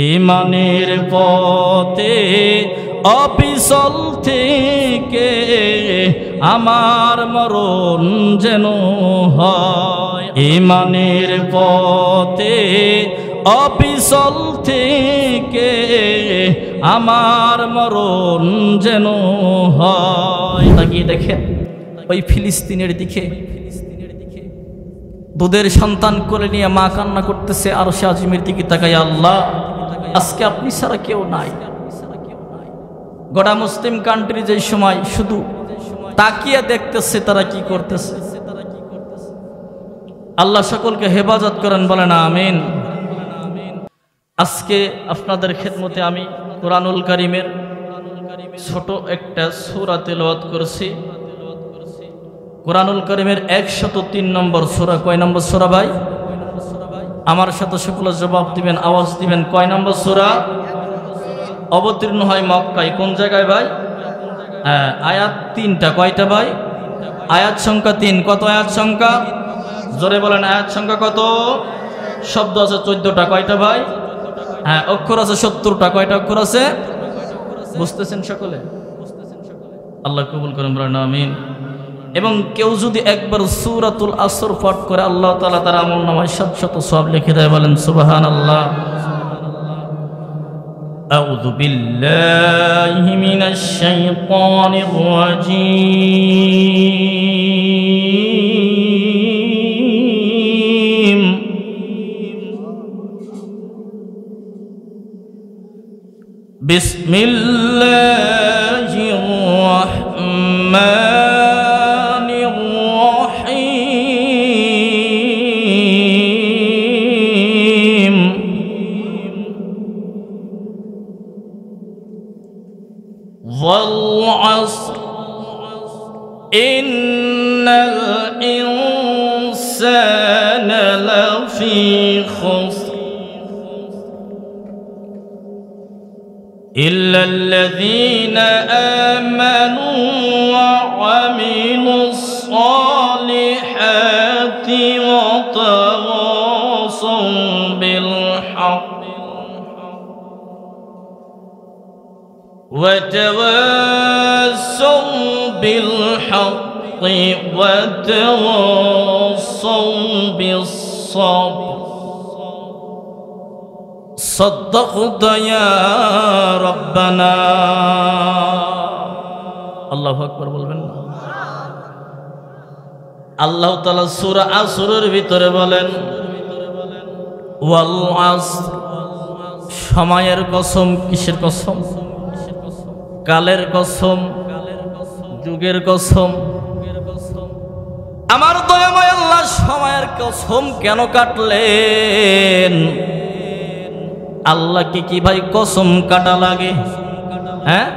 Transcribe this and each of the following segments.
ইমানের পথে অবিচল থেকে আমার মরণ যেন হয়। ইমানের পথে অবিচল থেকে আমার মরণ যেন হয়। তাকিয়ে দেখেন ওই ফিলিস্তিনের দিকে, দুধের সন্তান কোলে নিয়ে মা কান্না করতেছে, আর সে আজিমের দিকে তাকাই, আল্লাহ আজকে আপনি ছাড়া কেউ নাই। গোটা মুসলিম কান্ট্রি যে সময় শুধু তাকিয়ে দেখতেছে তারা কি করতেছে। আল্লাহ সকলকে হেফাজত করেন, বলেন আমিন। আজকে আপনাদের খেদমতে আমি কোরআনুল কারীমের ছোট একটা সূরা তেলাওয়াত করছি। কোরআনুল কারীমের 103 নম্বর সূরা। কয় নম্বর সূরা ভাই? আমার সাথে সকলে জবাব দিবেন, আওয়াজ দিবেন। কয় নম্বর সূরা? অবতীর্ণ হয় মক্কায়। কোন জায়গায় ভাই? আয়াত 3টা। কয়টা ভাই? আয়াত সংখ্যা 3। কত আয়াত সংখ্যা? জোরে বলেন, আয়াত সংখ্যা কত? শব্দ আছে 14টা। কয়টা ভাই? অক্ষর আছে 70টা। কয়টা অক্ষর আছে? বুঝতেছেন সকলে? আল্লাহ কবুল করেন, বলেন আমিন। এবং কেউ যদি একবার সূরাতুল আসর পাঠ করে আল্লাহ তাআলা তার আমলনামায় 700 সওয়াব লিখে দেয়। বলেন সুবহানাল্লাহ। আউযু বিল্লাহি মিনাশ শাইতানির রাজীম। বিসমিল্লাহির রাহমানির রহিম। ওয়াল আসর ইন্নাল ইনসানা লাফি খুসর إلا الذين آمنوا وعملوا الصالحات وتواصوا بالحق وتواصوا بالحق وتواصوا بالصبر صدقت يا ربنا। আল্লাহু আকবার বলবেন না? আল্লাহ তাআলা সূরা আসরের ভিতরে বলেন ওয়াল আসর, সময়ের কসম। কিসের কসম? কালের কসম, যুগের কসম। আমার দয়াময় আল্লাহ সময়ের কসম কেন কাটলেন? আল্লাহকে কি ভাই কসম কাটা লাগে? হ্যাঁ,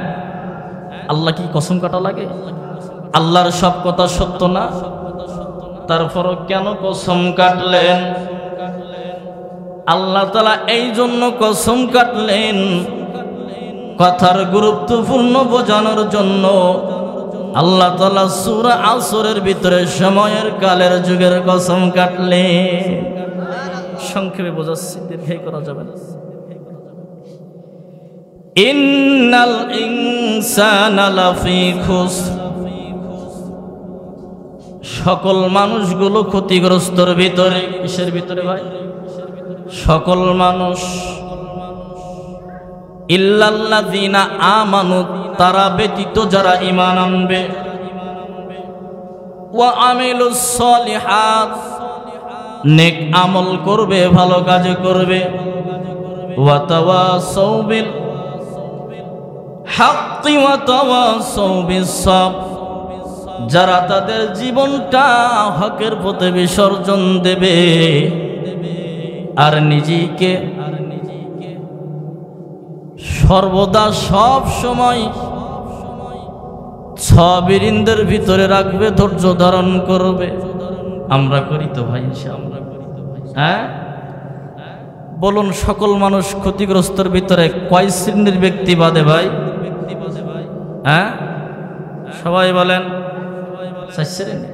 আল্লাহ কি কসম কাটা লাগে? আল্লাহর সব কথা সত্য না, তারপরও কেন কসম কাটলেন? আল্লাহ তাআলা এই জন্য কসম কাটলেন, কথার গুরুত্বপূর্ণ বোঝানোর জন্য। আল্লাহ তাআলা সূরা আসরের ভিতরে সময়ের, কালের, যুগের কসম কাটলেন। সংক্ষেপে বোঝাচ্ছি, দীর্ঘায়ী করা যাবে না। ইন্নাল ইনসানা লাফি খুসর, সকল মানুষগুলো ক্ষতিগ্রস্তর ভিতরে। কিসের ভিতরে ভাই? সকল মানুষ। ইল্লাল্লাযীনা আমানু, তারা ব্যতীত যারা ঈমান আনবে। ওয়া আমিলুস সলিহাত, নেক আমল করবে, ভালো কাজ করবে। ওয়া তাওয়াসাউ বিল হাক্কি ওয়া তাওয়াসাউ বিস সাবর, যারা তাদের জীবনটা হকের পথে বিসর্জন দেবে আর নিজেকে সর্বদা সব সময় সাবিরিনদের ভিতরে রাখবে, ধৈর্য ধারণ করবে। আমরা করি তো ভাই ইনশাআল্লাহ? হ্যাঁ, বলুন সকল মানুষ ক্ষতিগ্রস্তর ভিতরে কয় শ্রেণীর ব্যক্তি বাদে ভাই? হ্যাঁ, সবাই বলেন 4 শ্রেণী।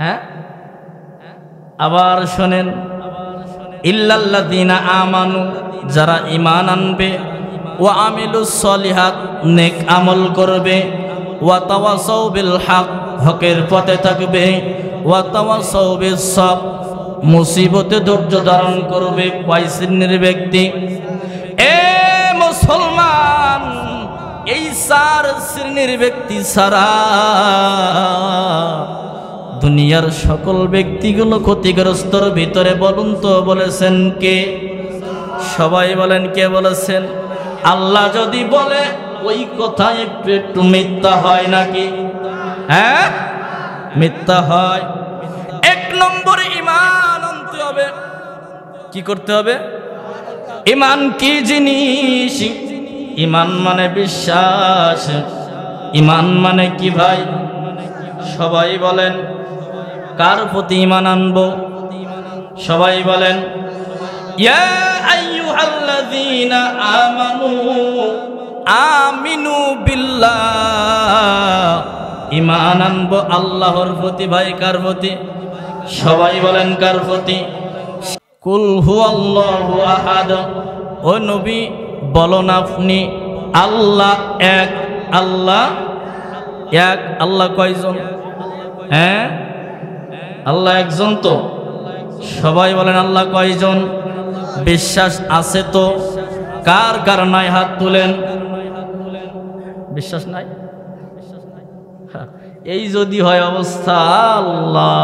হ্যাঁ, আবার শোনেন, ইল্লাল্লাযীনা আমানু, যারা ঈমান আনবে, ওয়া আমিলুস সলিহাত, নেক আমল করবে, ওয়া তাওয়াসাউ বিল হক, হকের পথে থাকবে, ওয়া তাওয়াসাউ বিস সবর, মুসিবতে ধৈর্য ধারণ করবে। কয় শ্রেণীর ব্যক্তি? এ মুসলমান, এই 4 শ্রেণীর ব্যক্তি ছাড়া দুনিয়ার সকল ব্যক্তিগুলো ক্ষতিগ্রস্তর ভিতরে। বলুন তো বলেছেন কে? সবাই বলেন কে বলেছেন? আল্লাহ যদি বলে ওই কথা একটু একটু মিথ্যা হয় নাকি? হ্যাঁ, মিথ্যা হয়। 1 নম্বর ঈমান আনতে হবে। কি করতে হবে? ঈমান কি জিনিস? ঈমান মানে বিশ্বাস। ঈমান মানে কি ভাই? সবাই বলেন কার প্রতি ঈমান আনবো? সবাই বলেন ইয়া আইয়ুহাল্লাযীনা আমানু আমিনু বিল্লাহ। ঈমান আনবো আল্লাহর প্রতি। ভাই কার প্রতি? সবাই বলেন কার প্রতি? কুল হুয়াল্লাহু আহাদ। ও নবী বলুন আপনি আল্লাহ এক। আল্লাহ এক। আল্লাহ কয়জন? হ্যাঁ, আল্লাহ একজন তো। সবাই বলেন আল্লাহ কয়জন? বিশ্বাস আছে তো? কার কার নাই হাত তুলেন। বিশ্বাস নাই? এই যদি হয় অবস্থা, আল্লাহ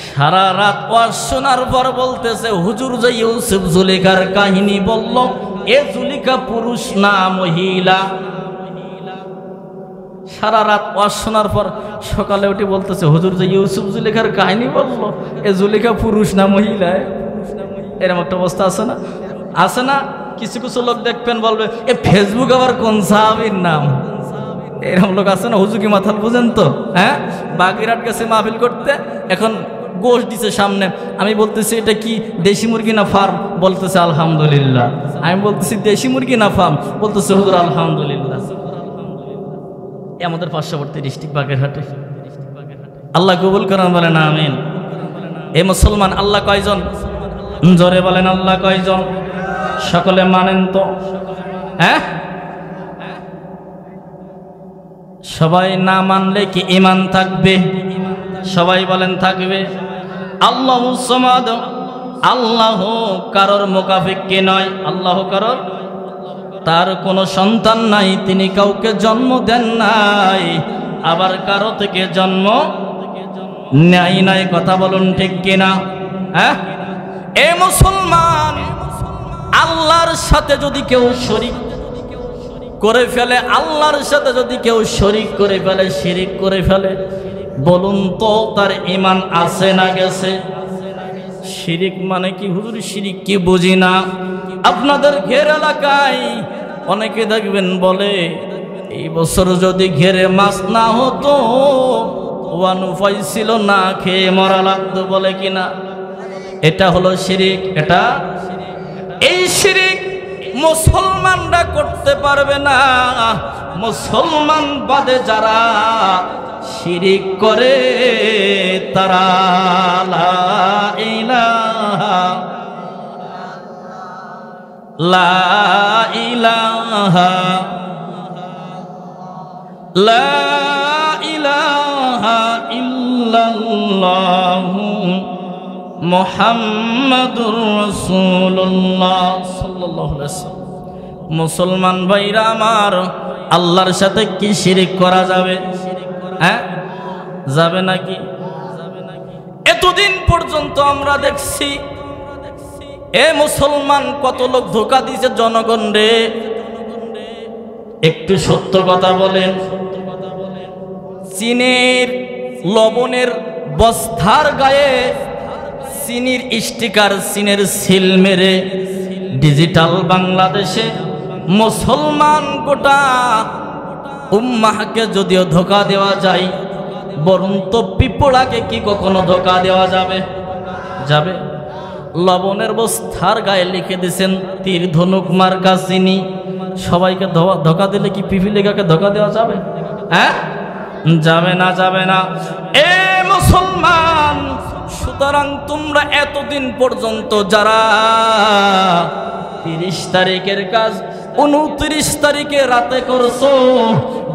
সারা রাত ওয়াজ শোনার পর বলতেছে হুজুর যে ইউসুফ জুলেখার কাহিনী বলল, এ জুলেখা পুরুষ না মহিলা? সারা রাত ওয়াজ শোনার পর সকালে উঠে বলতেছে হুজুর যে ইউসুফ জুলেখার কাহিনী বলল, এ জুলেখা পুরুষ না মহিলা? এরকম একটা অবস্থা আছে না? আছে না? কিছু কিছু লোক দেখবেন বলবে এ ফেসবুক আবার কোন সাহাবীর নাম? এরকম লোক আছে না? হুজুর কি মাথাল বুঝেন তো? হ্যাঁ, বাগেরহাট গেছে মাহফিল করতে, এখন গোশ দিছে সামনে। আমি বলতেছি এটা কি দেশি মুরগি না ফার্ম? বলতেছে আলহামদুলিল্লাহ। আমি বলতেছি দেশি মুরগি না ফার্ম? বলতেছে হুজুর আলহামদুলিল্লাহ। আমাদের পার্শ্ববর্তী ডিস্ট্রিক্ট বাগেরহাটে। আল্লাহ কবুল করেন, বলেন আমিন। এ মুসলমান, আল্লাহ কয়জন? জোরে বলেন আল্লাহ কয়জন? সকলে মানেন তো? হ্যাঁ, সবাই না মানলে কি ঈমান থাকবে? সবাই বলেন থাকবে। আল্লাহু সামাদ, আল্লাহ কারোর মুকাফিক্কি নয়। আল্লাহ কারোর, তার কোনো সন্তান নাই, তিনি কাউকে জন্ম দেন নাই, আবার কারো থেকে জন্ম নেয় নাই। কথা বলুন ঠিক কিনা? হ্যাঁ, এ মুসলমান, আল্লাহর সাথে যদি কেউ শরীক করে ফেলে, আল্লাহর সাথে যদি কেউ শরীক করে ফেলে, শিরিক করে ফেলে, বলুন তো তার ঈমান আছে না গেছে? শিরিক মানে কি? হুজুর শিরিক কি বুঝি না। আপনাদের ঘের এলাকায় অনেকে দেখবেন বলে এই বছর যদি ঘেরে মাছ না হতো ওয়ান উপায় ছিল, না খেয়ে মরা লাগতো, বলে কিনা? এটা হলো শিরিক। এটা, এই শিরিক মুসলমানরা করতে পারবে না। মুসলমান বাদে যারা শিরিক করে তারা লা ইলাহা ইল্লাল্লাহু মুহাম্মাদুর রাসূলুল্লাহ সাল্লাল্লাহু আলাইহি ওয়াসাল্লাম। মুসলমান ভাইরা আমার, আল্লাহর সাথে কি শিরিক করা যাবে? হ্যাঁ, যাবে নাকি? এতদিন পর্যন্ত আমরা দেখছি এ মুসলমান কত লোক ধোঁকা দিয়েছে জনগণ রে। একটু সত্য কথা বলেন। চীনের লবণের বস্তার গায়ে চীনের স্টিকার, চীনের সিল মেরে ডিজিটাল বাংলাদেশে মুসলমান গোটা উম্মাহকে যদিও ধোঁকা দেওয়া যায়, বরং তো পিপড়াকে কি কখনো ধোঁকা দেওয়া যাবে? যাবে? লবণের বস্তার গায়ে লিখে দিয়েছেন তীর ধনুক মার্কা চিনি। সবাইকে ধোঁকা দিলে কি পিপিলিকাকে ধোঁকা দেওয়া যাবে? হ্যাঁ, যাবে না, যাবে না। এ মুসলমান, সুতরাং তোমরা এতদিন পর্যন্ত যারা 30 তারিখের কাজ 29 তারিখে রাতে করছো,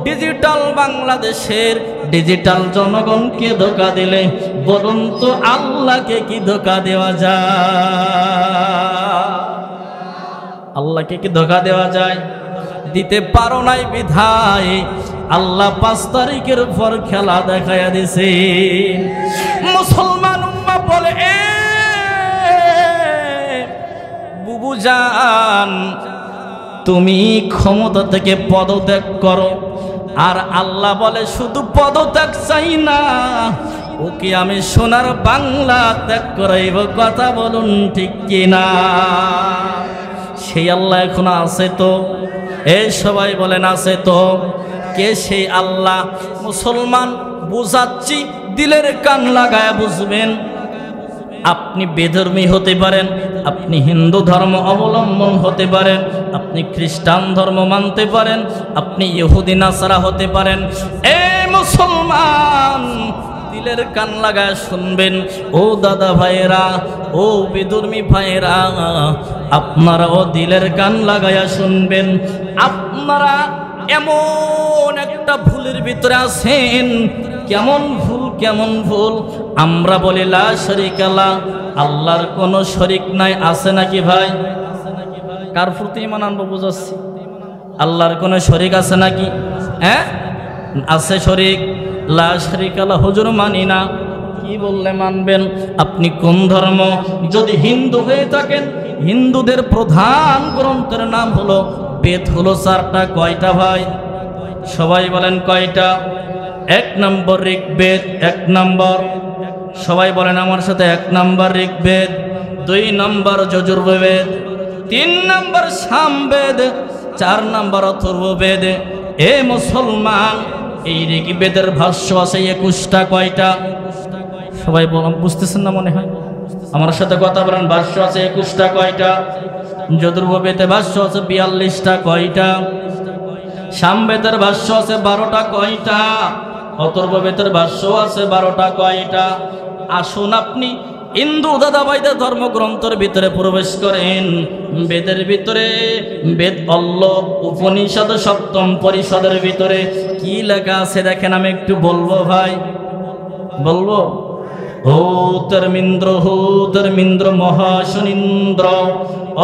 ডিজিটাল বাংলাদেশের ডিজিটাল জনগণকে ধোঁকা দিলে বলুন তো আল্লাহকে কি ধোঁকা দেওয়া যায়? আল্লাহকে কি ধোঁকা দেওয়া যায়? দিতে পারো নাই বিধায় আল্লাহ 5 তারিখের পর খেলা দেখাইয়া দিছে। মুসলমান উম্মাহ বলে, এ বুবুজান তুমি ক্ষমতা থেকে পদত্যাগ করো। আর আল্লাহ বলে শুধু পদত্যাগ চাই না, ওকে আমি সোনার বাংলা ত্যাগ করাইব। কথা বলুন ঠিক কিনা? সেই আল্লাহ এখন আছে তো? এই সবাই বলেন আছে তো? কে সেই আল্লাহ? মুসলমান বুঝাচ্ছি, দিলের কান লাগায় বুঝবেন। আপনি বেধর্মী হতে পারেন, আপনি হিন্দু ধর্ম অবলম্বন হতে পারেন, আপনি খ্রিস্টান ধর্ম মানতে পারেন, আপনি ইহুদি নাসারা হতে পারেন। এ মুসলমান দিলের কান লাগায় শুনবেন। ও দাদা ভাইরা, ও বেধর্মী ভাইরা, আপনারাও দিলের কান লাগায়া শুনবেন। আপনারা এমন একটা ভুলের ভিতরে আছেন। কেমন ভুল? কেমন ভুল? আমরা বলি লা শরীকা লা, আল্লাহর কোনো শরীক নাই। আছে নাকি ভাই? কার প্রতি ঈমান আনবো বুঝাচ্ছি। আল্লাহর কোনো শরীক আছে নাকি? হ্যাঁ আছে শরীক। লা শরীকা লা হুজুর মানি না। কি বললে মানবেন? আপনি কোন ধর্ম? যদি হিন্দু হয়ে থাকেন, হিন্দুদের প্রধান গ্রন্থের নাম হলো বেদ, হলো 4টা। কয়টা ভাই? সবাই বলেন কয়টা? 1 নম্বর ঋগ্বেদ, 1 নম্বর। সবাই বলেন আমার সাথে, 1 নম্বর ঋগ্বেদ, 2 নম্বর যজুর্বেদ, 3 নম্বর সামবেদ, 4 নম্বর অথর্ববেদ। এ মুসলমান, এই ঋগ্বেদের ভাষ্য আছে 21টা। কয়টা? সবাই বলেন, বুঝতেছেন না মনে হয়? আমার সাথে কথা বলেন। ভাষ্য আছে 21টা। কয়টা? যজুর্বেদে ভাষ্য আছে 42টা। কয়টা? সামবেদের ভাষ্য আছে 12টা। কয়টা? অথর্ববেদের ভাষ্য আছে 12টা। কয়টা? আসুন আপনি হিন্দু দাদা ভাইদের ধর্মগ্রন্থের ভিতরে প্রবেশ করেন। বেদের ভিতরে, বেদ অল্ল উপনিষদ 7ম পরিষদের ভিতরে কি লেখা আছে দেখেন। আমি একটু বলবো ভাই, বলবো। হো ধর্মিন্দ্র মহাশনীন্দ্র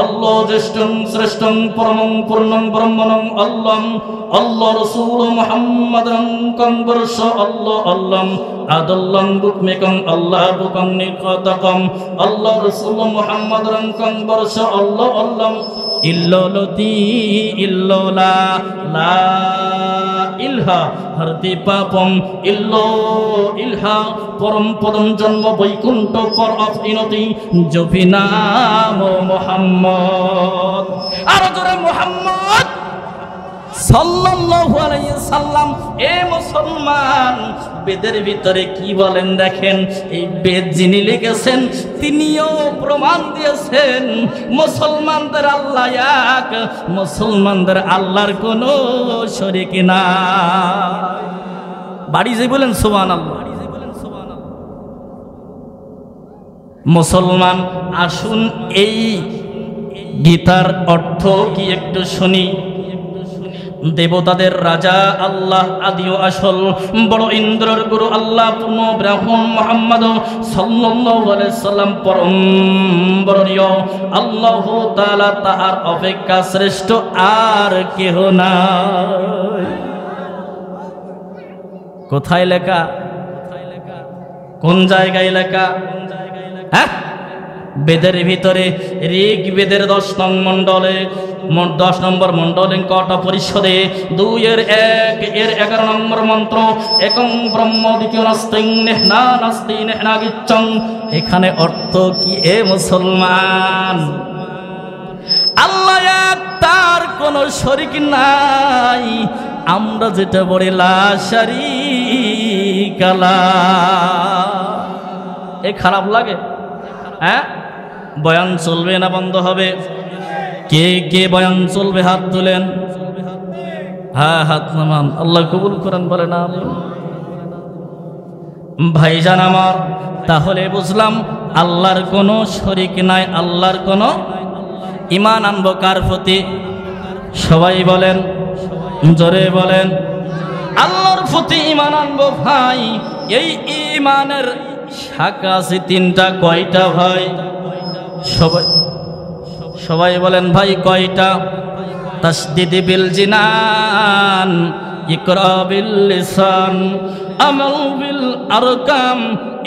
আল্লাহ জ্যেষ্ঠং শ্রেষ্ঠং পরমং পূর্ণং ব্রহ্মণং আল্লাহ আল্লাহ রসুল মুহাম্মাদং কংবর্ষ আল্লাহ আল্লাহ আদল্লং বুকমেকং আল্লাহ বুকং নিকতকম আল্লাহ রসুল মুহাম্মাদং কংবর্ষ আল্লাহ আল্লাহ ইল্ললতি ইল্লোলা লা ইলহা হরতি পাপম ইল্লো ইলহা পরম পদম জন্ম বৈকুণ্ঠ পর অফ ইনতি জপি নাম মুহাম্মদ। আর জোরে মুহাম্মদ সাল্লাল্লাহু আলাইহি সাল্লাম। এ মুসলমান, বেদের ভিতরে কি বলেন দেখেন। এই বেদ যিনি লিখেছেন তিনিও প্রমাণ দিয়েছেন মুসলমানদের আল্লাহ এক, মুসলমানদের আল্লাহর কোনো শরীক নাই। বাড়ি যাই বলেন সুবহানাল্লাহ। মুসলমান আসুন এই গীতার অর্থ কি একটু শুনি। দেবতাদের রাজা আল্লাহ আদি ও আসল, বড় ইন্দ্রের গুরু আল্লাহ, পূর্ণ ব্রাহ্মণ মুহাম্মদ সাল্লাল্লাহু আলাইহি সাল্লাম পরম বরণীয় আল্লাহ তাআলা, তাহার অপেক্ষা শ্রেষ্ঠ আর কেহ নাই। কোথায় লেখা? কোন জায়গায় লেখা? হ্যাঁ, বেদের ভিতরে ঋগ বেদের 10 নং মণ্ডলে 10 নম্বর মণ্ডলে কটা পরিষদে 2-1 এর 11 নম্বর মন্ত্র একং ব্রহ্ম দ্বিতীয় নাস্তি নেহনা নাস্তি নেহনা গিচ্ছং। এখানে অর্থ কি এ মুসলমান? আল্লাহ এক, তার কোনো শরীক নাই। আমরা যেটা বলি লা শারীকা লাহ, এ খারাপ লাগে? হ্যাঁ, বয়ান চলবে না বন্ধ হবে? কে কে বয়ান চলবে হাত তুলেন। হ্যাঁ, হাত নামান। আল্লাহ কবুল করেন বলে না। ভাইজান আমার, তাহলে বুঝলাম আল্লাহর কোনো শরীক নাই, আল্লাহর কোনো। ঈমান আনবো কার প্রতি? সবাই বলেন, জোরে বলেন। আল্লাহর প্রতি ঈমান আনবো ভাই। এই ঈমানের শাখা আছে তিনটা। কয়টা ভাই? সবাই বলেন ভাই কয়টা? তাসদীদ বিল জিনান, ইকরা বিল লিসান, আমাল বিল আরকাম।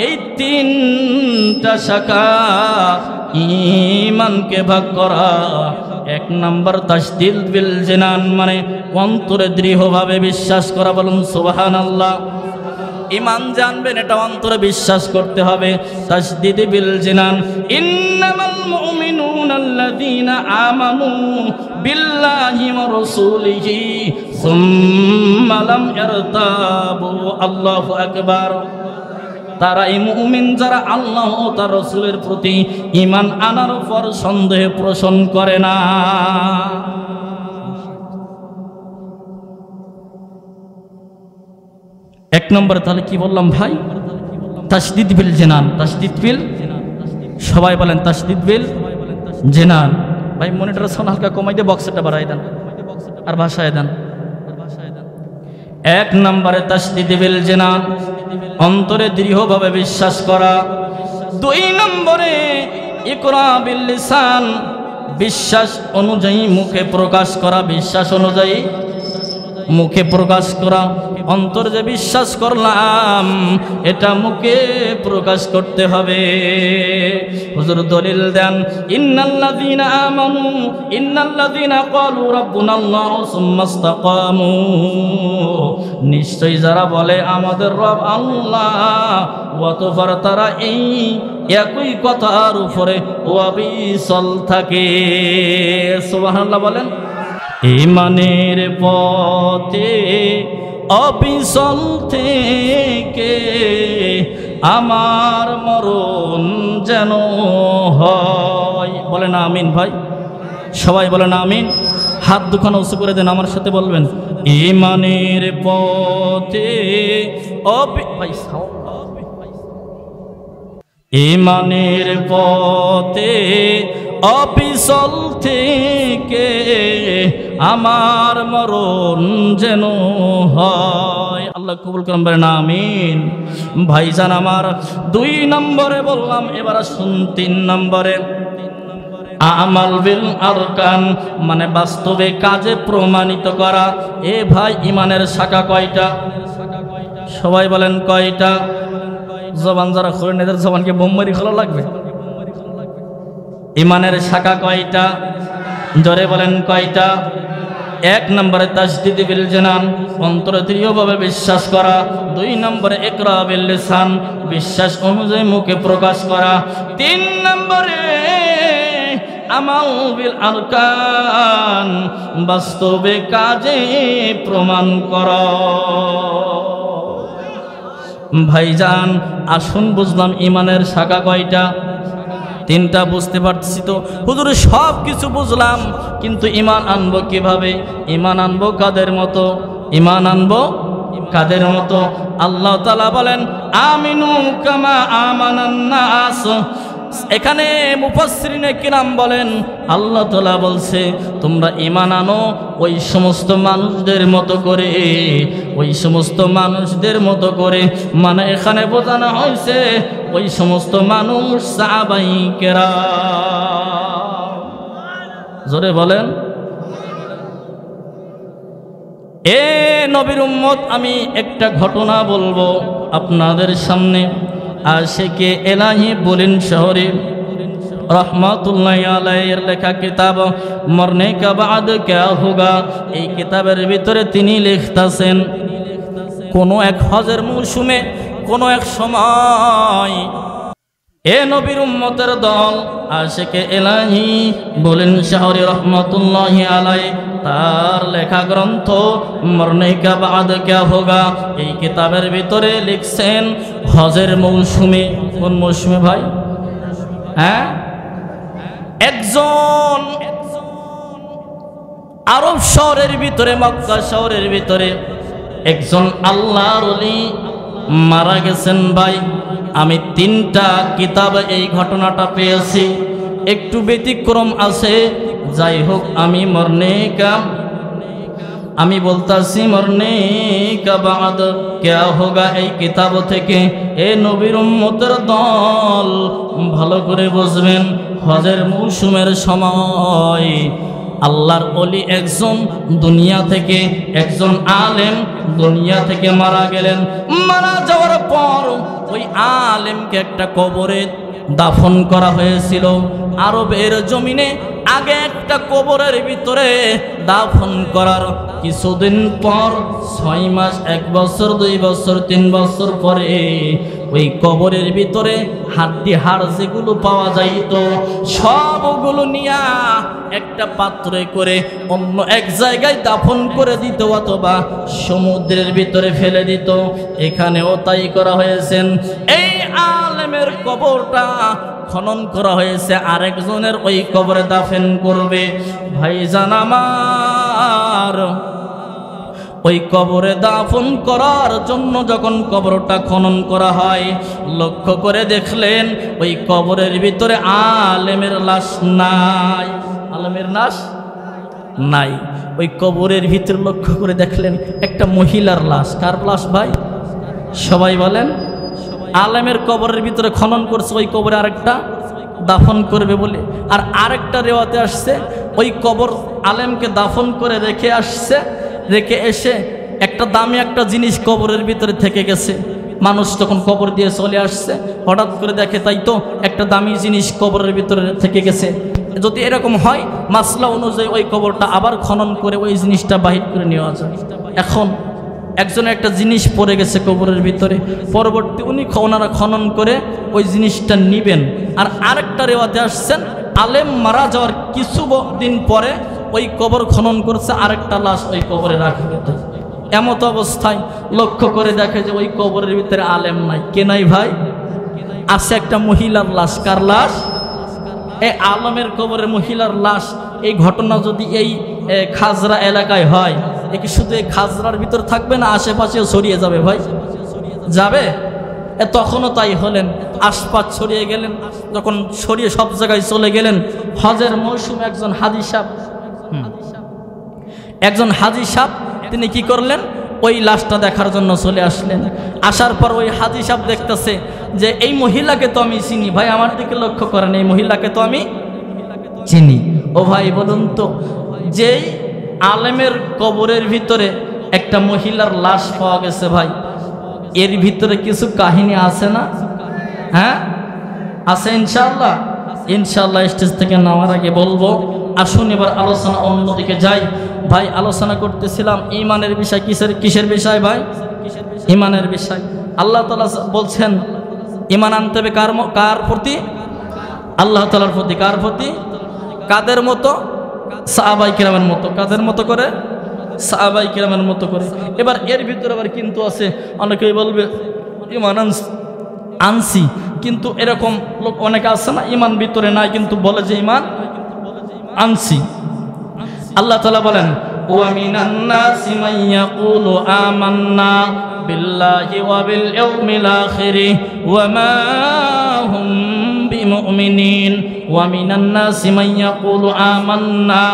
এই তিনটা শাখা ঈমানকে ভাগ করা। এক নম্বর তাসদীদ বিল জিনান, মানে অন্তরে দৃঢ়ভাবে বিশ্বাস করা। বলুন সুবহানাল্লাহ। ঈমান জানবেন, এটা অন্তরে বিশ্বাস করতে হবে। তাসদীদ বিল জিনান, ইন্নামাল মুমিনুনা আল্লাযীনা আমানু বিল্লাহি ওয়া রাসূলিহি সুম্মা লাম ইয়ারতাবু। আল্লাহু আকবার। তারাই মুমিন যারা আল্লাহ ও তার রাসূলের প্রতি ঈমান আনার পর সন্দেহ পোষণ করে না। এক নম্বরে তাহলে কি বললাম ভাই? তাসদীদ বিল জিনান। তাসদীদ বিল, সবাই বলেন তাসদীদ বিল জিনান। ভাই মনিটর সাউন্ড হালকা কমাই দিয়ে বক্সটা বাড়াই দেন আর ভাষায় দেন। এক নম্বরে তাসদীদ বিল জিনান, অন্তরে দৃঢ়ভাবে বিশ্বাস করা। দুই নম্বরে ইকরা বিল লিসান, বিশ্বাস অনুযায়ী মুখে প্রকাশ করা। বিশ্বাস অনুযায়ী মুখে প্রকাশ করা। অন্তর যে বিশ্বাস করলাম এটা মুখে প্রকাশ করতে হবে। হুজুর দলিল দেন, ইন্নাল্লাযীনা আমানু ইন্নাল্লাযীনা ক্বালু রাব্বুনাল্লাহু সুম্মা ইসতাকামু। নিশ্চয়ই যারা বলে আমাদের রব আল্লাহ, অতঃপর তারা এই একই কথার উপরে অবিচল থাকে। সুবহানাল্লাহ বলেন। ঈমানের পথে অবিচল থেকে আমার মরণ যেন হয়। বলেন আমিন ভাই। সবাই বলেন আমিন। হাত দুখানা উঁচু করে দেন, আমার সাথে বলবেন, ঈমানের পথে ঈমানের পথে অবিচল থেকে আমার মরণ যেন হয়। আল্লাহ কবুল করুন, বলেন আমিন। ভাইজান আমার, দুই নম্বরে বললাম, এবার আসুন তিন নম্বরে। আমাল বিল আরকান, মানে বাস্তবে কাজে প্রমাণিত করা। এ ভাই ঈমানের শাখা কয়টা? সবাই বলেন কয়টা? জবান যারা খোলেন এদের জবানকে বোমবারি খোলা লাগবে। ঈমানের শাখা কয়টা? জোরে বলেন কয়টা? এক নম্বরে তাসদীদ বিল জিনান, অন্তরে দৃঢ়ভাবে বিশ্বাস করা। দুই নম্বরে ইকরা বিল লিসান, বিশ্বাস অনুযায়ী মুখে প্রকাশ করা। তিন নম্বরে আমাল বিল আরকান, বাস্তবে কাজে প্রমাণ করা। ভাইজান আসুন, বুঝলাম ঈমানের শাখা কয়টা? তিনটা। বুঝতে পারছি তো হুজুর, সব কিছু বুঝলাম, কিন্তু ঈমান আনবো কিভাবে? ঈমান আনবো কাদের মতো? ঈমান আনবো কাদের মতো? আল্লাহ তাআলা বলেন, আমিনু কামা আমানান নাস। এখানে মুফাসসিরিনে কিরাম বলেন, আল্লাহ তাআলা বলছে তোমরা ঈমান আনো ওই সমস্ত মানুষদের মতো করে। ওই সমস্ত মানুষদের মতো করে মানে এখানে বোঝানো হয়েছে ওই সমস্ত মানুষ সাহাবায়ে কেরাম। জোরে বলেন। এ নবীর উম্মত, আমি একটা ঘটনা বলবো আপনাদের সামনে। আশিকে এলাহি বুলন্দ শহরে রহমাতুল্লাহ আলাইহির লেখা কিতাব মরনে কা বাদ ক্যা হোগা, এই কিতাবের ভিতরে তিনি লিখতেছেন, কোনো এক হজের মৌসুমে কোনো এক সময় এ নবীর উম্মতের দল আশিকে এলাহি বুলন্দ শহরে রহমাতুল্লাহ আলাইহি তার লেখা গ্রন্থ মরনে কা বাদ ক্যা হোগা, এই কিতাবের ভিতরে লিখছেন হজের মৌসুমে। কোন মৌসুমে ভাই? হ্যাঁ, একজন আরব শহরের ভিতরে, মক্কা শহরের ভিতরে একজন আল্লাহর ওলি মারা গেছেন ভাই। আমি 3টা কিতাবে এই ঘটনাটা পেয়েছি, একটু ব্যতিক্রম আছে। যাই হোক, আমি আমি বলতাছি মরনে কা বাদ ক্যা হোগা, এই কিতাব থেকে এ নবীর উম্মতের দল ভালো করে বুঝবেন। হজের মৌসুমের সময় আল্লাহর ওলি একজন দুনিয়া থেকে, একজন আলেম দুনিয়া থেকে মারা গেলেন। মারা যাওয়ার পর ওই আলেমকে একটা কবরে দাফন করা হয়েছিল। আরবের জমিনে আগে একটা কবরের ভিতরে দাফন করার কিছুদিন পর 6 মাস, 1 বছর, 2 বছর, 3 বছর পরে ওই কবরের ভিতরে হাড্ডি হাড় যেগুলো পাওয়া যাইত সবগুলো নিয়ে একটা পাত্রে করে অন্য এক জায়গায় দাফন করে দিত অথবা সমুদ্রের ভিতরে ফেলে দিত। এখানেও তাই করা হয়েছেন। এই আলেমের কবরটা খনন করা হয়েছে, আরেকজনের ওই কবরে দাফন করবে। ভাইজান আমার, ওই কবরে দাফন করার জন্য যখন কবরটা খনন করা হয়, লক্ষ্য করে দেখলেন ওই কবরের ভিতরে আলেমের লাশ নাই। আলেমের লাশ নাই। ওই কবরের ভিতরে লক্ষ্য করে দেখলেন একটা মহিলার লাশ। কার লাশ ভাই? সবাই বলেন। আলেমের কবরের ভিতরে খনন করছে, ওই কবরে আরেকটা দাফন করবে বলে। আর আরেকটা রেওয়াতে আসছে ওই কবর আলেমকে দাফন করে রেখে আসছে, রেখে এসে একটা দামি একটা জিনিস কবরের ভিতরে থেকে গেছে। মানুষ তখন কবর দিয়ে চলে আসছে, হঠাৎ করে দেখে তাই তো একটা দামি জিনিস কবরের ভিতরে থেকে গেছে। যদি এরকম হয়, মাসলা অনুযায়ী ওই কবরটা আবার খনন করে ওই জিনিসটা বাহির করে নেওয়া যায়। এখন একজনের একটা জিনিস পড়ে গেছে কবরের ভিতরে, পরবর্তী ওনারা খনন করে ওই জিনিসটা নিবেন। আর আরেকটা রেওয়াতে আসছেন আলেম মারা যাওয়ার কিছু দিন পরে ওই কবর খনন করছে, আরেকটা লাশ ওই কবরে রাখবে। এমত অবস্থায় লক্ষ্য করে দেখে যে ওই কবরের ভিতরে আলেম নাই। কে নাই ভাই? আছে একটা মহিলার লাশ। কার লাশ? এই আলেমের কবরের মহিলার লাশ। এই ঘটনা যদি এই খাজরা এলাকায় হয়, এ কি শুধু এই খাজরার ভিতর থাকবে না আশেপাশেও ছড়িয়ে যাবে ভাই? যাবে। তখনও তাই হলেন, আশপাশ ছড়িয়ে গেলেন। যখন ছড়িয়ে সব জায়গায় চলে গেলেন, হজের মৌসুমে একজন হাজি সাহেব তিনি কি করলেন? ওই লাশটা দেখার জন্য চলে আসলেন। আসার পর ওই হাজি সাহেব দেখতেছে যে এই মহিলাকে তো আমি চিনি। ভাই আমার দিকে লক্ষ্য করেন, এই মহিলাকে তো আমি চিনি। ও ভাই বলুন তো, যেই আলেমের কবরের ভিতরে একটা মহিলার লাশ পাওয়া গেছে ভাই, এর ভিতরে কিছু কাহিনী আছে না? হ্যাঁ আছে। ইনশাআল্লাহ স্টেজ থেকে নামার আগে বলবো। আসুন এবার আলোচনা অন্যদিকে যাই। ভাই আলোচনা করতেছিলাম ঈমানের বিষয়। কিসের বিষয় ভাই? ঈমানের বিষয়। আল্লাহ তাআলা বলছেন ঈমান আনতে হবে কার প্রতি? আল্লাহ তাআলার প্রতি। কার প্রতি? কাদের মতো? সাহাবায়ে কিরামের মতো। কাদের মতো করে? সাহাবায়ে কিরামের মতো করে। এবার এর ভিতরে আবার কিন্তু আছে, অনেকেই বলবে ঈমান আনছি, কিন্তু এরকম লোক অনেকে আছে না, ঈমান ভিতরে নাই কিন্তু বলে যে ঈমান আনছি। আল্লাহ তাআলা বলেন ওয়া মিনান নাসি মান ইয়াকুলু আমান্না বিল্লাহি ওয়া বিল ইয়াউমিল আখির ওয়া মা হুম বিমুমিনিন। ওয়া মিনান নাসি মান ইয়াকুলু আমান্না,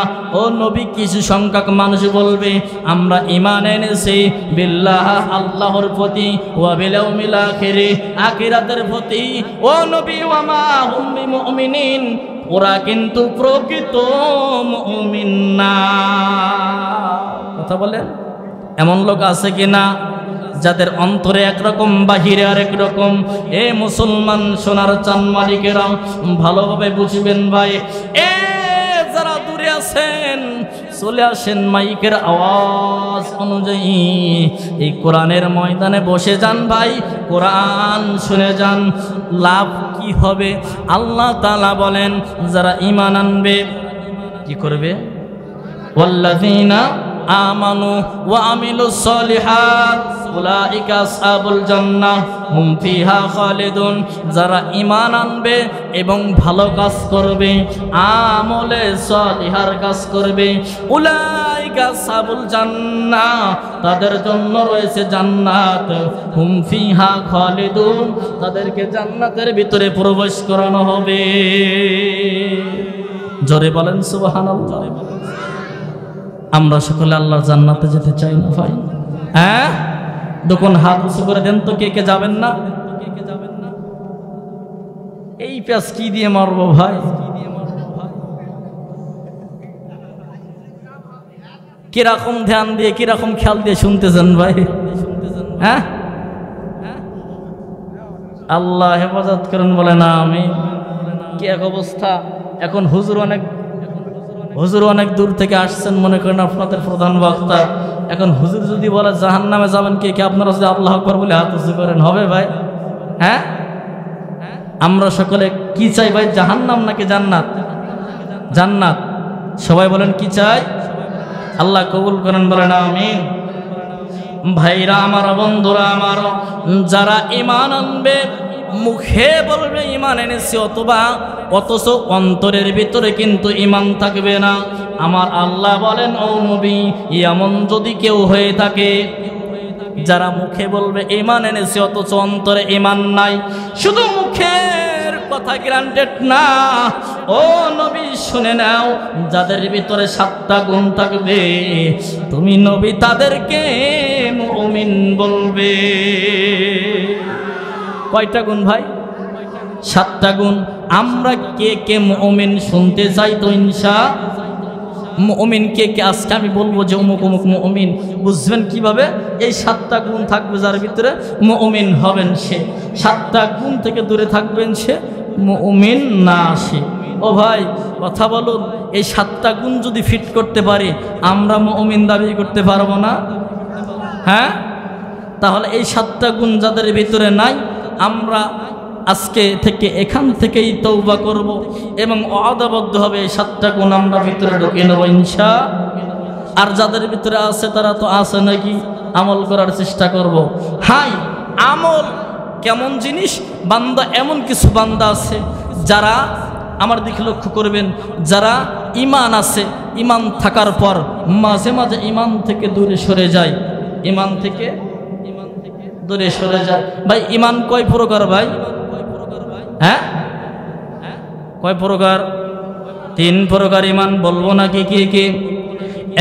ও নবী কিছু সংখ্যক মানুষ বলবে আমরা ঈমান এনেছি বিল্লাহ আল্লাহর প্রতি, ওয়া বিল ইয়াউমিল আখির আখিরাতের প্রতি। ও নবী ওয়া মা হুম বিমুমিনিন, ওরা কিন্তু প্রকৃত মুমিন না। কথা বলেন। এমন লোক আছে কিনা যাদের অন্তরে একরকম বাহিরে আরেক রকম? এ মুসলমান সোনার চান মালিকেরা ভালোভাবে বুঝবেন ভাই। এ যারা দূরে আছেন চলে আসেন, মাইকের আওয়াজ অনুযায়ী এই কোরআনের ময়দানে বসে যান ভাই, কোরআন শুনে যান। লাভ কি হবে? আল্লাহ তাআলা বলেন যারা ঈমান আনবে কি করবে? ওয়াল্লাযীনা আমানু ওয়া আমিলুস সলিহাত উলাইকা আসহাবুল জান্নাহ হুম ফিহা খালিদুন। যারা ঈমান আনবে এবং ভালো কাজ করবে, আমলে সলিহার কাজ করবে, উলাইকা আসহাবুল জান্নাহ, তাদের জন্য রয়েছে জান্নাত, হুম ফিহা খালিদুন, তাদেরকে জান্নাতের ভিতরে প্রবেশ করানো হবে। জোরে বলেন সুবহানাল্লাহ। আমরা সকলে আল্লাহর জান্নাতে যেতে চাই না ভাই? হ্যাঁ, দেখুন হাত উঁচু করে দেন তো, কে কে যাবেন না? এই প্যাস কি দিয়ে মারবো ভাই? কিরকম ধ্যান দিয়ে, কিরকম খেয়াল দিয়ে শুনতেছেন ভাই? হ্যাঁ, আল্লাহ হেফাজত করেন, বলে না আমি। কি এক অবস্থা! এখন হুজুর অনেক দূর থেকে আসছেন, মনে করেন আপনাদের প্রধান বক্তা। এখন হুজুর যদি বলে জাহান্নামে যাবেন, কে কে আপনারা যদি আল্লাহু আকবার বলে হাত উঁচু করেন, হবে ভাই? হ্যাঁ, আমরা সকলে কি চাই ভাই, জাহান্নাম নাকি জান্নাত? জান্নাত। সবাই বলেন কি চাই? আল্লাহ কবুল করেন, বলেন আমিন। ভাইরা আমার, বন্ধুরা আমার, যারা ঈমান আনবে, মুখে বলবে ঈমান এনেছি অথচ অন্তরের ভিতরে কিন্তু ঈমান থাকবে না, আমার আল্লাহ বলেন, ও নবী, এমন যদি কেউ হয়ে থাকে, যারা মুখে বলবে ঈমান এনেছি অথচ অন্তরে ঈমান নাই, শুধু মুখের কথা গ্রান্টেড না, ও নবী শুনে নাও, যাদের ভিতরে 7টা গুণ থাকবে, তুমি নবী তাদেরকে মুমিন বলবে। কয়টা গুণ ভাই? 7টা গুণ। আমরা কে কে মুমিন শুনতে চাই তো ইনশাআল্লাহ। মুমিন কে কে? আজকে আমি বলবো যে অমুক অমুক মুমিন। বুঝবেন কিভাবে? এই 7টা গুণ থাকবে যার ভিতরে, মুমিন হবেন সে। 7টা গুণ থেকে দূরে থাকবেন সে মুমিন না সে। ও ভাই কথা বলুন, এই 7টা গুণ যদি ফিট করতে পারি, আমরা মুমিন দাবি করতে পারবো না? হ্যাঁ, তাহলে এই 7টা গুণ যাদের ভিতরে নাই, আমরা আজকে থেকে এখান থেকেই তওবা করব এবং ওয়াদাবদ্ধ হবে এই 7টা গুণ আমরা ভিতরে ঢুকিয়ে নেব ইনশাআল্লাহ। আর যাদের ভিতরে আছে তারা তো আছে নাকি, আমল করার চেষ্টা করব। হাই, আমল কেমন জিনিস? বান্দা, এমন কিছু বান্দা আছে যারা, আমার দিকে লক্ষ্য করবেন, যারা ঈমান আছে, ঈমান থাকার পর মাঝে মাঝে ঈমান থেকে দূরে সরে যায়, ঈমান থেকে দূরে সরে যায়। ভাই ঈমান কয় প্রকার ভাই? হ্যাঁ, কয় প্রকার? 3 প্রকার ঈমান। বলবো নাকি কি কি?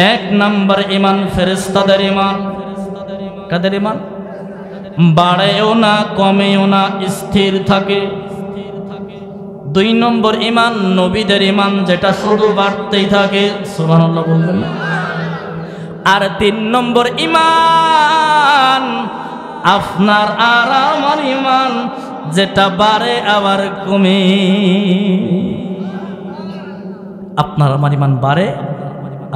1 নাম্বার ঈমান ফেরেশতাদের ঈমান। কাদের ঈমান? বাড়েও না কমেও না, স্থির থাকে। 2 নম্বর ঈমান নবীদের ঈমান, যেটা শুধু বাড়তেই থাকে। সুবহানাল্লাহ বলবেন না? আর 3 নম্বর ঈমান আপনার আর আমার ঈমান, যেটা বাড়ে আবার কমে। আপনার আমার ঈমান বাড়ে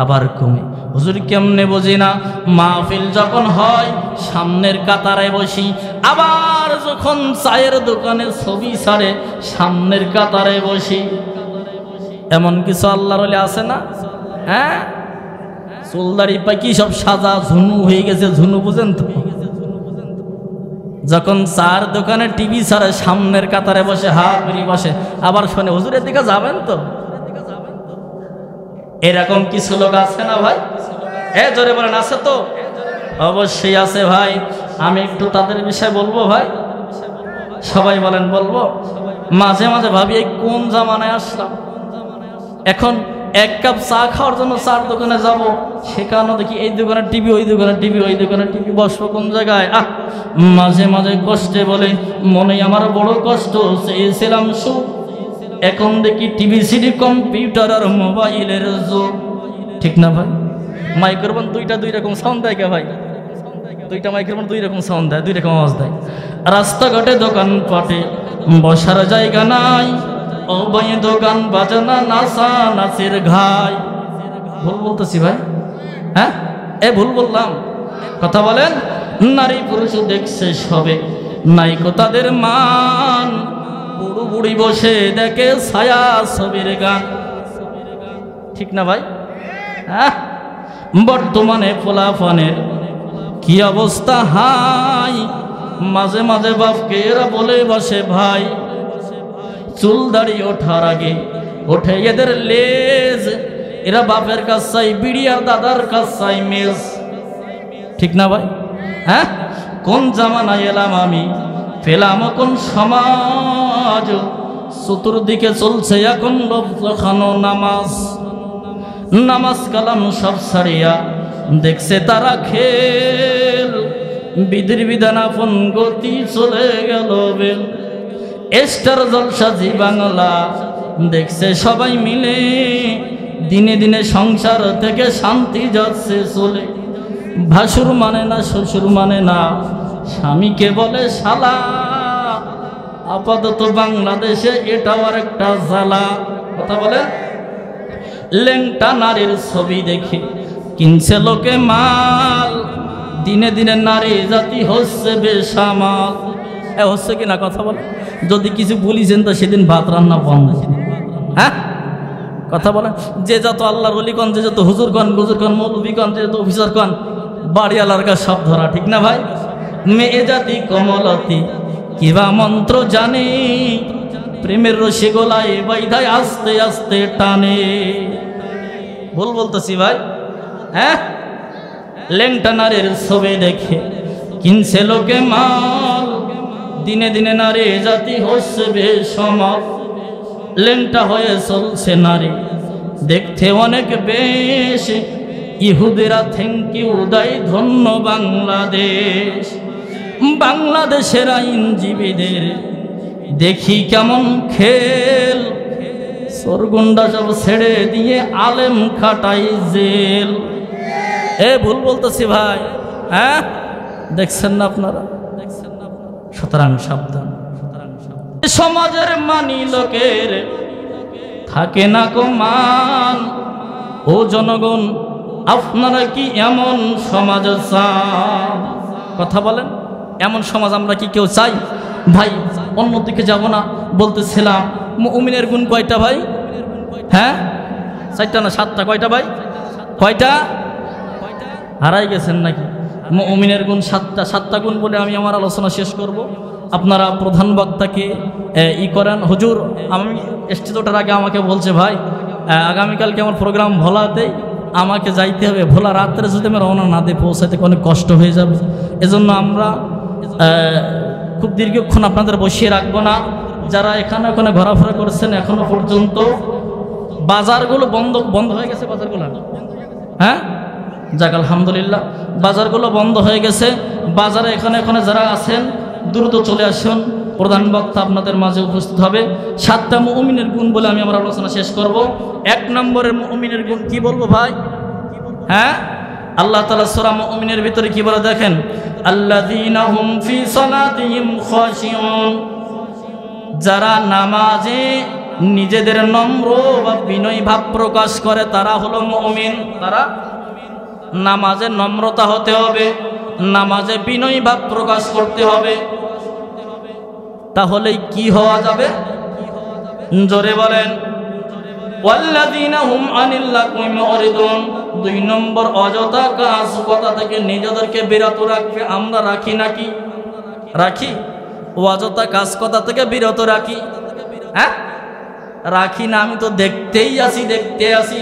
আবার কমে। হুজুর কেমনে বুঝি না? মাহফিল যখন হয় সামনের কাতারে বসি, আবার যখন চায়ের দোকানে ছবি ছাড়ে সামনের কাতারে বসি। এমন কিছু আল্লাহর ওলি আছে না? হ্যাঁ, চুলদাড়ি পাকি সব সাজা ঝুনু হয়ে গেছে। ঝুনু বুঝেন তো? যখন চার দোকানে টিভি ছাড়ে সামনের কাতারে বসে হাত বেরিয়ে বসে, আবার শোনে হুজুরের দিকে যাবেন তো। এরকম কিছু লোক আছে না ভাই? জোরে বলেন আছে তো? অবশ্যই আছে ভাই। আমি একটু তাদের বিষয়ে বলবো ভাই। সবাই বলেন বলবো? মাঝে মাঝে ভাবি এই কোন জামানায় আসলাম। এখন 1 কাপ চা খাওয়ার জন্য 4 দোকানে যাব, সেখানেও দেখি এই দোকানে টিভি, ওই দোকানে টিভি, ওই দোকানে টিভি। বসবো কোন জায়গায়? মাঝে মাঝে কষ্টে বলে, মনে আমার বড় কষ্ট, চেয়েছিলাম সুখ, এখন দেখি টিভি, সিডি, কম্পিউটার আর মোবাইলের যুগ। ঠিক না ভাই? মাইক্রোফোন 2টা 2 রকম সাউন্ড দেয় কে ভাই? 2টা মাইক্রোফোন 2 রকম সাউন্ড দেয়, 2 রকম আওয়াজ দেয়। রাস্তাঘাটে দোকান পাটে বসার জায়গা নাই, ও ভাই দোকান বাজানা নাচা নাচের ঘাই। ভুল বলতেছি ভাই? হ্যাঁ, ভুল বললাম? কথা বলেন। নারী পুরুষ দেখছে সবে, নাইকো তাদের মান, বুড়ো বুড়ি বসে দেখে ছায়া ছবির গান। ঠিক না ভাই? হ্যাঁ, বর্তমানে পোলাপানের কি অবস্থা হাই, মাঝে মাঝে বাপকে এরা বলে বসে ভাই, চুল দাড়ি ওঠার আগে ওঠে এদের লেজ, এরা বাপের কাছ চাই বিড়ি আর দাদার কাছ চাই মেজ। ঠিক না ভাই? হ্যাঁ, কোন জামানায় এলাম আমি, পেলাম কোন সমাজ, চতুর্দিকে চলছে এখন লোভ দেখানো নামাজ, নামাজ কালাম সব ছাড়িয়া দেখছে তারা খেল, বিধির বিধান আপন গতি চলে গেল বেল। স্টার জলসা জি বাংলা দেখছে সবাই মিলে, দিনে দিনে সংসার থেকে শান্তি যাচ্ছে চলে। ভাসুর মানে না, শ্বশুর মানে না, স্বামীকে বলে শালা, আপাতত বাংলাদেশে এটাও আর একটা জ্বালা। কথা বলে, লেংটা নারীর ছবি দেখে কিনছে লোকে মাল, দিনে দিনে নারী জাতি হচ্ছে বেসামাল। হচ্ছে কিনা কথা বলে? যদি কিছু বলিছেন তো সেদিন ভাত রান্না বন্ধ। হ্যাঁ, কথা বলে, যে যত আল্লাহর অলিগণ, যে যত হুজুরগণ, গুজুরগণ, মৌলবীগণ, যে যত অফিসারগণ, বাড়িওয়ালার কাছে সব ধরা। ঠিক না ভাই? মেয়ে জাতি কমলতি কিবা মন্ত্র জানে, প্রেমের রসে গোলায় বাইধায় আস্তে আস্তে টানে। ভুল বলতেছি ভাই? হ্যাঁ, লেংটা নারীর ছবি দেখে কিনছে লোকে মাল, দিনে দিনে নারী জাতি হচ্ছে বেসমাল। লেংটা হয়ে চলছে নারী দেখতে অনেক বেশ, ইহুদিরা থ্যাংক ইউ দেয় ধন্য বাংলাদেশ। বাংলাদেশের আইনজীবীদের দেখি কেমন খেল, সরগুন্ডা সব ছেড়ে দিয়ে আলেম খাটাই জেল। ভুল বলতেছি ভাই? হ্যাঁ, দেখছেন না আপনারা? সুতরাং সাবধান। সমাজের মানি লোকের থাকে না কো মান, ও জনগণ আপনারা কি এমন সমাজ চান? কথা বলেন, এমন সমাজ আমরা কি কেউ চাই? ভাই অন্যদিকে যাব না, বলতেছিলাম মুমিনের গুণ কয়টা ভাই? হ্যাঁ, 4টা না 7টা? কয়টা ভাই? কয়টা? হারাই গেছেন নাকি? মুমিনের গুণ 7টা। 7টা গুণ বলে আমি আমার আলোচনা শেষ করব। আপনারা প্রধান বক্তাকে করেন। হুজুর আমি স্টেজ ওঠার আগে আমাকে বলছে, ভাই আগামীকালকে আমার প্রোগ্রাম ভোলাতেই, আমাকে যাইতে হবে। ভোলা রাত্রে যদি আমি রওনা না দিয়ে পৌঁছাতে অনেক কষ্ট হয়ে যাবে, এজন্য আমরা খুব দীর্ঘক্ষণ আপনাদের বসিয়ে রাখবো না। যারা এখানে ওখানে ঘোরাফেরা করছেন এখনো পর্যন্ত, বাজারগুলো বন্ধ হয়ে গেছে। বাজারগুলো, হ্যাঁ যাক আলহামদুলিল্লাহ, বাজারগুলো বন্ধ হয়ে গেছে। বাজারে এখানে যারা আছেন দ্রুত চলে আসুন, প্রধান বক্তা আপনাদের মাঝে উপস্থিত হবে। 7টা মুমিনের গুণ বলে আমি আমার আলোচনা শেষ করব। 1 নম্বরের মুমিনের গুণ কি বলবো ভাই? হ্যাঁ, আল্লাহ তাআলা সূরা মুমিনের ভিতরে কি বলে দেখেন, আল্লাযীনা হুম ফি সালাতিহিম খাশিউন, যারা নামাজে নিজেদের নম্র বা বিনয়ী ভাব প্রকাশ করে তারা হলো মুমিন। তারা নামাজে নম্রতা হতে হবে, নামাজে বিনয়ী ভাব প্রকাশ করতে হবে, তাহলেই কি হওয়া যাবে? জোরে বলেন, ওয়াল্লাযীনা হুম আনিল লাগwi মুরিদুন। 2 নম্বর, অযথা কাজ কথা থেকে নিজেদেরকে বিরত রাখবে। আমরা রাখি নাকি? রাখি? অযথা কাজ কথা থেকে বিরত রাখি? হ্যাঁ, রাখি না। আমি তো দেখতে আসি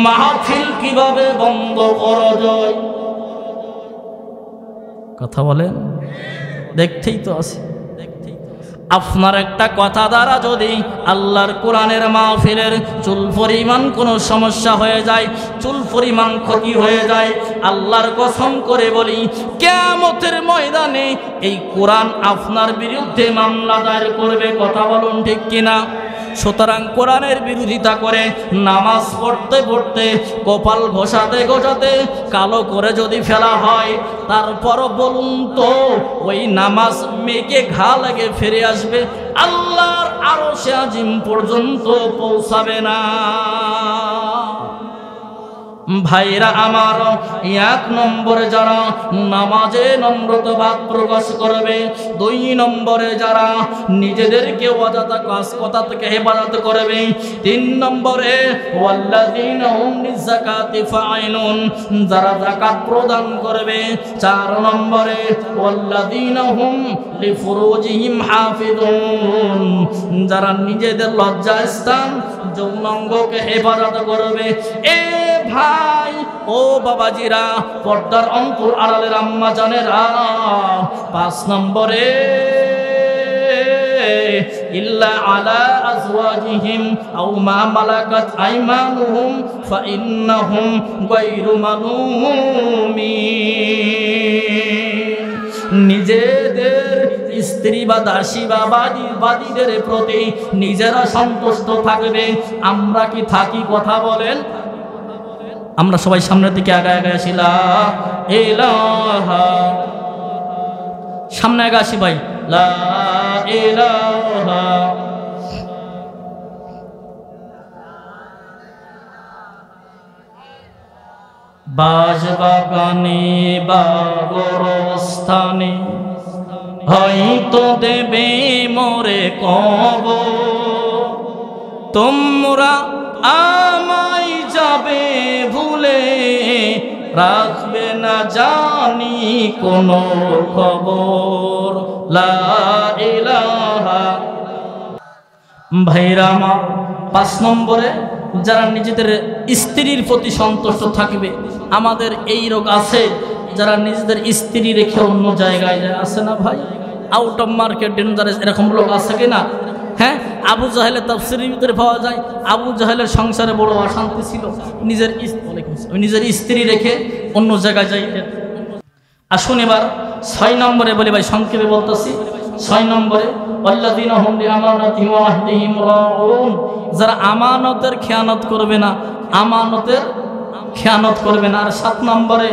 মাহফিল কিভাবে বন্ধ করা যায়। কথা বলেন, দেখতেই তো আসি। আপনার একটা কথা দ্বারা যদি আল্লাহর কোরআনের মাহফিলের চুল পরিমাণ কোনো সমস্যা হয়ে যায়, চুল পরিমাণ ক্ষতি হয়ে যায়, আল্লাহর কসম করে বলি কিয়ামতের ময়দানে এই কোরআন আপনার বিরুদ্ধে মামলা দায়ের করবে। কথা বলুন ঠিক কিনা? সুতরাং কোরআনের বিরোধিতা করে নামাজ পড়তে পড়তে কপাল ঘষাতে ঘষাতে কালো করে যদি ফেলা হয়, তারপরও বলুন তো ওই নামাজ মেঘে ঘা লাগে ফিরে আসবে, আল্লাহর আরশে আজিম পর্যন্ত পৌঁছাবে না। ভাইরা আমার, এক নম্বরে যারা নামাজে নম্রতাবাদ প্রকাশ করবে, দুই নম্বরে যারা নিজেদেরকে অযথা কাজ কথা থেকে হেফাজত করবে, তিন নম্বরে ওয়াল্লাযীনা হুম লিযাকাতি ফাঈলুন, যারা যাকাত প্রদান করবে, চার নম্বরে ওয়াল্লাযীনা হুম লিফুরুজিহিম হাফিজুন, যারা নিজেদের লজ্জাস্থান যৌনাঙ্গকে হেফাজত করবে। এ ভাই ও বাবাজিরা, পর্দার অন্তর আড়ালের আম্মা জানেরা, পাঁচ নম্বরে ইল্লা আলা আজওয়াজিহিম আও মা মালাকাত আইমানুহুম ফাইন্নাহুম গায়রু মালুমিন, নিজেদের স্ত্রী বা দাসী বা বাদীদের প্রতি নিজেরা সন্তুষ্ট থাকবে। আমরা কি থাকি? কথা বলেন। আমরা সবাই সামনের দিকে আগায় আগায় আসি, লা ইলাহা, সামনে আগে আসি ভাই, লা ইলাহা। বাজবাগানে বা গোরস্থানে হয়তো দেবে মোরে কবর, তোমরা আমায় যাবে ভুলে, রাখবে না জানি কোনো খবর, লা ইলাহা। ভাইরা আমার, পাঁচ নম্বরে যারা নিজেদের স্ত্রীর প্রতি সন্তুষ্ট থাকবে। আমাদের এই রোগ আছে, যারা নিজেদের স্ত্রী রেখে অন্য জায়গায় যায়, আছে না ভাই? আউট অফ মার্কেট ডেঞ্জারাস, এরকম লোক আছে কিনা? হ্যাঁ, আবু জাহেলের তাফসীরের ভিতরে পাওয়া যায়, আবু জাহেলের সংসারে বড় অশান্তি ছিল, নিজের স্ত্রী রেখে অন্য জায়গায় যাইতেন। আসুন এবার 6 নম্বরে বলি ভাই, সংক্ষেপে বলতেছি। 6 নম্বরে ওয়াল্লাযীনা হুম লিআমানাতিহিম ওয়া আহদিহিম রাউন, যারা আমানতের খেয়ানত করবে না, আমানতের খেয়ানত করবে না। আর 7 নম্বরে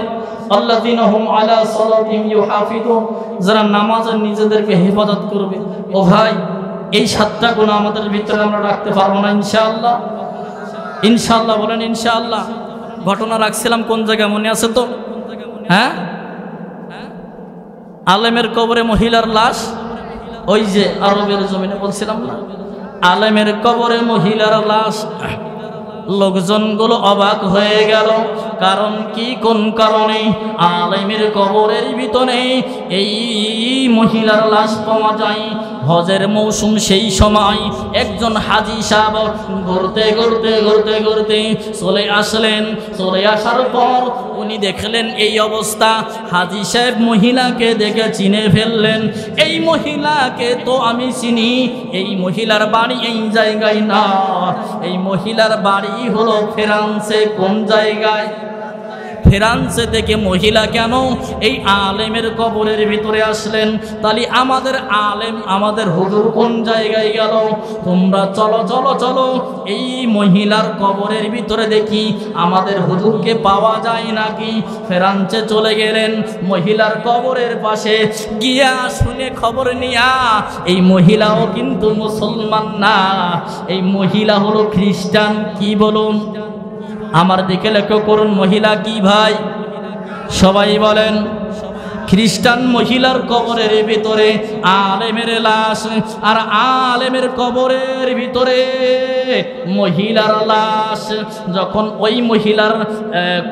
আল্লাযীনা হুম আলা সালাতিহিম ইউহাফিজুন, যারা নামাজে নিজেদেরকে হেফাজত করবে। ও ভাই, এই 7টা গুণ আমাদের ভিতরে আমরা রাখতে পারবো না ইনশাআল্লাহ? ইনশাআল্লাহ বলেন ইনশাআল্লাহ। ঘটনা রাখছিলাম কোন জায়গায় মনে আছে তো? হ্যাঁ, আলেমের কবরে মহিলার লাশ, ওই যে আরবের জমিনে বলছিলাম না, আলেমের কবরে মহিলার লাশ। লোকজনগুলো অবাক হয়ে গেল, কারণ কি? কোন কারণে? আলেমের কবরের ভিতরে এই মহিলার লাশ পাওয়া যায়। হজের মৌসুম, সেই সময় একজন হাজী সাহেব ঘুরতে ঘুরতে ঘুরতে ঘুরতে চলে আসলেন। চলে আসার পর উনি দেখলেন এই অবস্থা। হাজী সাহেব মহিলাকে দেখে চিনে ফেললেন, এই মহিলাকে তো আমি চিনি, এই মহিলার বাড়ি এই জায়গায় না, এই মহিলার বাড়ি হলো ফ্রান্সে। কোন জায়গায়? ফ্রান্সে থেকে মহিলা কেন এই আলেমের কবরের ভিতরে আসলেন? তাহলে আমাদের আলেম, আমাদের হুজুর কোন জায়গায় গেল? তোমরা চলো চলো চলো, এই মহিলার কবরের ভিতরে দেখি আমাদের হুজুরকে পাওয়া যায় নাকি। ফ্রান্সে চলে গেলেন, মহিলার কবরের পাশে গিয়া শুনে খবর নিয়া, এই মহিলাও কিন্তু মুসলমান না, এই মহিলা হলো খ্রিস্টান। কি বলুন? আমার দিকে লক্ষ্য করুন, মহিলা কি ভাই? সবাই বলেন। খ্রিস্টান মহিলার কবরের ভিতরে আলেমের লাশ, আর আলেমের কবরের ভিতরে মহিলার লাশ। যখন ওই মহিলার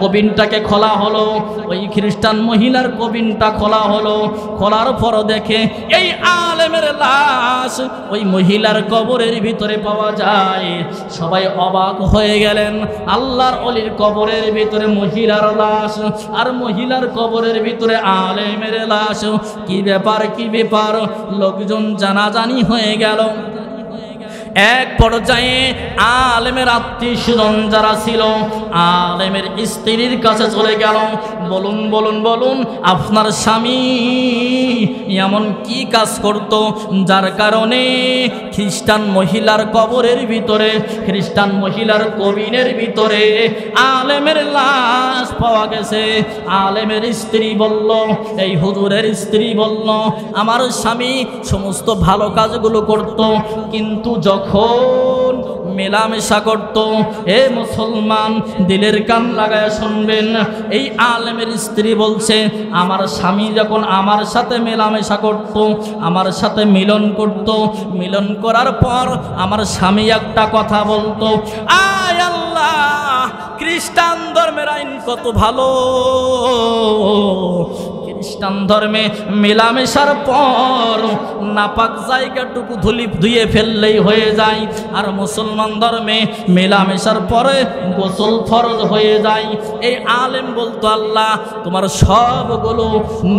কবিনটাকে খোলা হলো, ওই খ্রিস্টান মহিলার কবিনটা খোলা হলো, খোলার পর দেখে এই আলেমের লাশ ওই মহিলার কবরের ভিতরে পাওয়া যায়। সবাই অবাক হয়ে গেলেন, আল্লাহর ওলির কবরের ভিতরে মহিলার লাশ, আর মহিলার কবরের ভিতরে আলেমের লাশ। কি ব্যাপার, কি ব্যাপার? লোকজন জানাজানি হয়ে গেল। এক পর্যায়ে আলেমের আত্মীয় স্বজন যারা ছিল, আলেমের স্ত্রীর কাছে চলে গেল। বলুন বলুন বলুন, আপনার স্বামী এমন কি কাজ করত যার কারণে খ্রিস্টান মহিলার কবরের ভিতরে, খ্রিস্টান মহিলার কবিনের ভিতরে আলেমের লাশ পাওয়া গেছে? আলেমের স্ত্রী বলল, এই হুজুরের স্ত্রী বলল, আমার স্বামী সমস্ত ভালো কাজগুলো করত, কিন্তু যখন মেলামেশা করত। এ মুসলমান দিলের কান লাগায় শুনবেন, এই আলেমের স্ত্রী বলছে আমার স্বামী যখন আমার সাথে মেলামেশা করত, আমার সাথে মিলন করত, মিলন করার পর আমার স্বামী একটা কথা বলতো, আয় আল্লাহ খ্রিস্টান ধর্মের আইন কত ভালো, খ্রিস্টান ধর্মে মেলামেশার পর নাপাক জায়গাটুকু ধুয়ে ফেললেই হয়ে যায়, আর মুসলমান ধর্মে মেলামেশার পরে গোসল ফরজ হয়ে যায়। এই আলেম বলতো আল্লাহ তোমার সবগুলো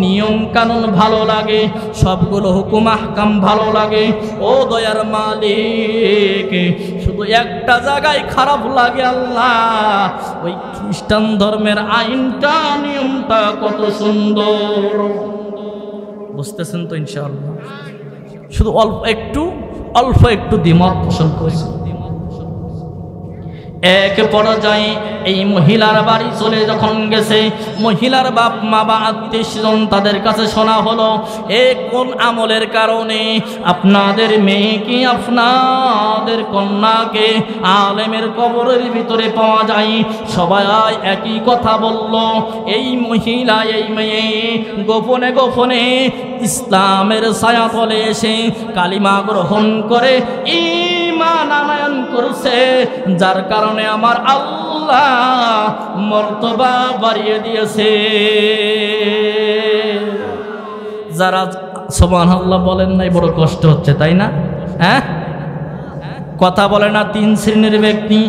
নিয়ম কানুন ভালো লাগে, সবগুলো হুকুম আহকাম ভালো লাগে, ও দয়ার মালিক শুধু একটা জায়গায় খারাপ লাগে আল্লাহ, ওই খ্রিস্টান ধর্মের আইনটা নিয়মটা কত সুন্দর। বুঝতেছেন তো ইনশাআল্লাহ? শুধু অল্প একটু দ্বিমত পোষণ করেছে। এক পর্যায়ে এই মহিলার বাড়ি চলে যখন গেছে, মহিলার বাপ মা বা আত্মীয়স্বজন তাদের কাছে শোনা হলো এ কোন আমলের কারণে আপনাদের মেয়েকে আপনাদের কন্যাকে আলেমের কবরের ভিতরে পাওয়া যায়। সবাই একই কথা বলল, এই মহিলা এই মেয়ে গোপনে গোপনে ইসলামের ছায়াতলে এসে কালিমা গ্রহণ করে ঈমান আনয়ন করছে, যার কারণে আমার আল্লাহ মর্তবা বাড়িয়ে দিয়েছে। যারা সুবহানাল্লাহ বলেন নাই বড় কষ্ট হচ্ছে, তাই না? হ্যাঁ, কথা বলে না তিন শ্রেণীর ব্যক্তি,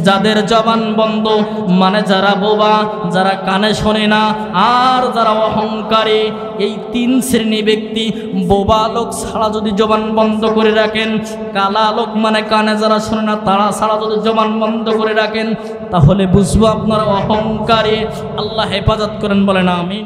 যাদের জবান বন্ধ, মানে যারা বোবা, যারা কানে শোনে না, আর যারা অহংকারী। এই তিন শ্রেণী ব্যক্তি, বোবা লোক ছাড়া যদি জবান বন্ধ করে রাখেন, কালা লোক মানে কানে যারা শোনে না তারা ছাড়া যদি জবান বন্ধ করে রাখেন, তাহলে বুঝবো আপনারা অহংকারী। আল্লাহ হেফাজত করেন, বলেন আমিন।